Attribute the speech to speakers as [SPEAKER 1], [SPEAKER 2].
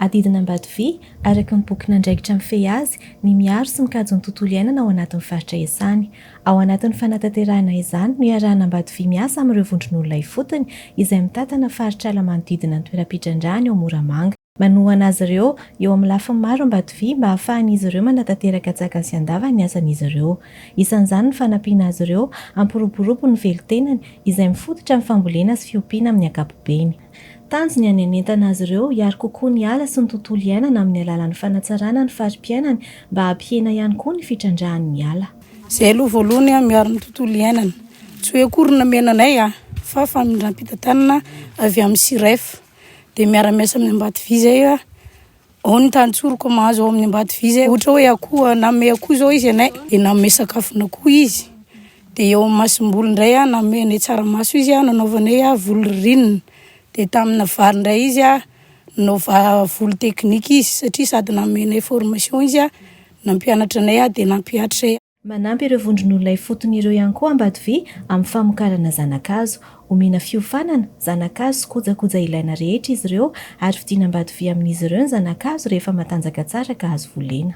[SPEAKER 1] adidina ambadivy araka ny boky nandraikitra mifehy azy ny miaro sy mikajy ny tontolo iainana ao anatin'ny faritra Esany. Ao anatin'ny fanatanterahana izany no iarahana ambadivy miasa amin'ireo vondron'olona ifotony izay mitantana faritra ala manodidina ny toeram-pitrandrahana ao Moramanga. Manohana azy ireo eo amin'ny lafiny maro ambadivy mba ahafahan'izy ireo manatanteraka tsakany sy andava ny asan'izy ireo. Isan'izany ny fanampiana azy ireo ampiroborobo ny velitenany izay mifototra amin'ny fambolena sy fiompiana amin'ny ankapobeny. Tanjony hanenentana azy ireo hiaro kokoa ny ala sy ny tontolo iainana amin'ny alalan'ny fanatsarana ny fari-piainany mba hampihena ihany koa ny fitrandrahan'ny ala.
[SPEAKER 2] Izay aloha voalohany miaro ny tontolo iainana. Tsy hoe akory ny menanay fa famindram-pitantanana avy amin'ny sirefa. Dia miara-miasa amin'ny ambadivy zay ao ny tantsoroko mahazo ao amin'ny ambadivy zay. Ohatra hoe akoho nanome akoho zao izy anay dia nanome sakafona akoho izy. Dia eo amin'ny masom-boly indray nanome anay tsaramaso izy nanaovanay volo ririnina. Dia tamina vary indray izy nanaova volo teknika izy satria sady nanome anay formation izy nampianatra anay dia nampiatra zay.
[SPEAKER 1] Manampy ireo vondron'olona ifotony ireo ihany koa ambadivy amin'ny famokarana zanakazo, omena fiofanana, zanakazo sy kojakoja ilaina rehetra izy ireo ary vidiana ambadivy amin'izy ireo ny zanakazo rehefa matanjaka tsara ka azo volena.